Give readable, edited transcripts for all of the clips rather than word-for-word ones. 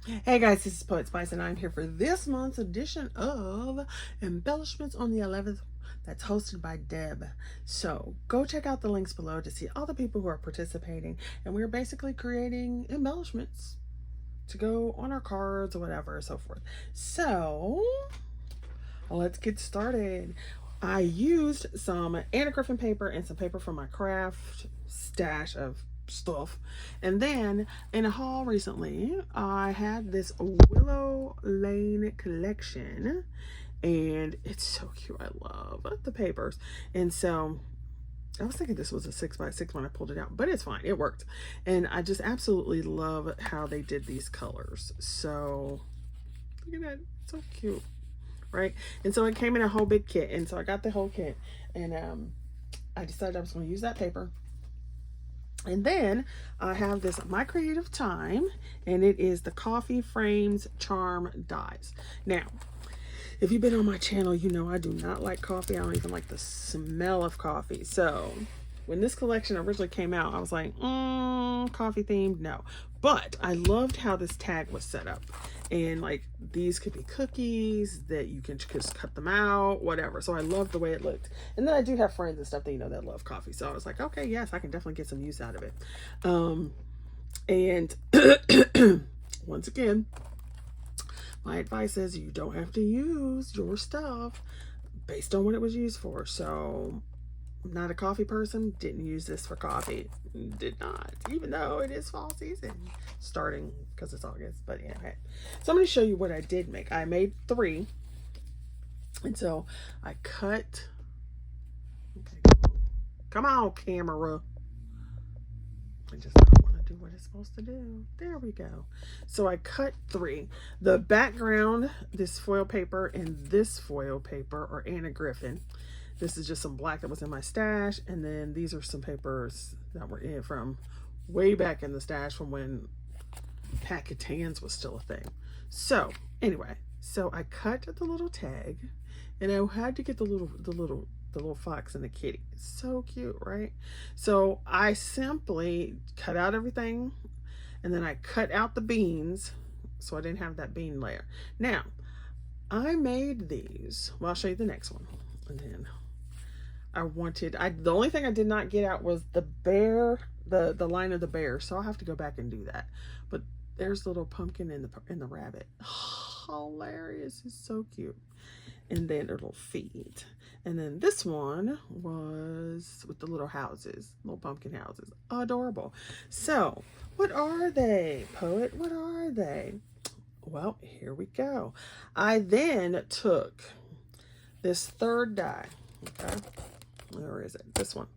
Hey guys, this is Poet Spice and I'm here for this month's edition of Embellishments on the 11th that's hosted by Deb. So go check out the links below to see all the people who are participating, and we're basically creating embellishments to go on our cards or whatever, so forth. So let's get started. I used some Anna Griffin paper and some paper from my craft stash of stuff. And then in a haul recently, I had this Willow Lane collection, and it's so cute. I love the papers. And so I was thinking this was a 6x6 when I pulled it out, but it's fine. It worked. And I just absolutely love how they did these colors. So look at that. So cute. Right? And so it came in a whole big kit. And so I got the whole kit. And I decided I was going to use that paper. And then I have this My Creative Time, and it is the Coffee Frames Charm Dies. Now, if you've been on my channel, you know I do not like coffee. I don't even like the smell of coffee. So when this collection originally came out, I was like, coffee themed, no. But I loved how this tag was set up. And like, these could be cookies that you can just cut them out, whatever. So I loved the way it looked. And then I do have friends and stuff that, you know, that love coffee. So I was like, okay, yes, I can definitely get some use out of it. And once again, my advice is you don't have to use your stuff based on what it was used for. So I'm not a coffee person, didn't use this for coffee. Did not, even though it is fall season starting because it's August. But yeah, okay. So I'm going to show you what I did make. I made 3, and so I cut. Okay, come on, camera. I just don't want to do what it's supposed to do. There we go. So I cut 3. The background, this foil paper, and this foil paper are Anna Griffin. This is just some black that was in my stash, and then these are some papers that were in from way back in the stash from when Packetans was still a thing. So anyway, so I cut the little tag, and I had to get the little fox and the kitty. It's so cute, right? So I simply cut out everything, and then I cut out the beans, so I didn't have that bean layer. Now, I made these. Well, I'll show you the next one, and then the only thing I did not get out was the bear, the line of the bear. So I'll have to go back and do that. But there's the little pumpkin and the rabbit. Hilarious. It's so cute. And then their little feet. And then this one was with the little houses, little pumpkin houses. Adorable. So what are they, Poet? What are they? Well, here we go. I then took this third die. Okay. Where is it? This one.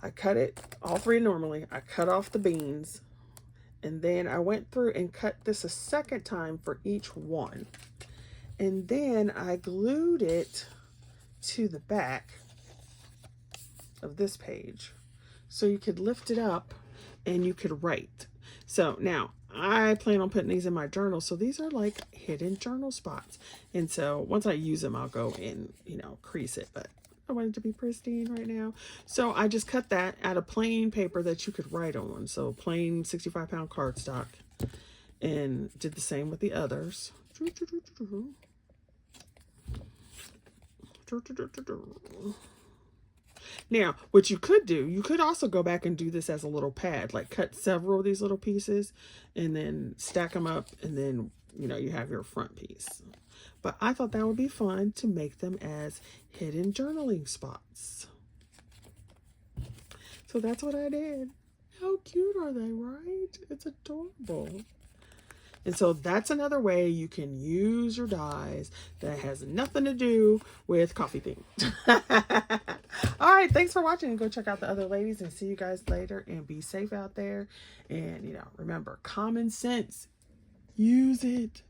I cut it, all 3 normally. I cut off the beans, and then I went through and cut this a second time for each one. And then I glued it to the back of this page so you could lift it up and you could write. So now I plan on putting these in my journal. So these are like hidden journal spots. And so once I use them, I'll go and, you know, crease it. But I want it to be pristine right now. So I just cut that out of plain paper that you could write on. So plain 65-pound cardstock. And did the same with the others. Now, what you could do, you could also go back and do this as a little pad, like cut several of these little pieces and then stack them up, and then, you know, you have your front piece. But I thought that would be fun to make them as hidden journaling spots. So that's what I did. How cute are they, right? It's adorable. And so that's another way you can use your dies that has nothing to do with coffee theme. All right, thanks for watching. Go check out the other ladies and see you guys later, and be safe out there. And, you know, remember, common sense, use it.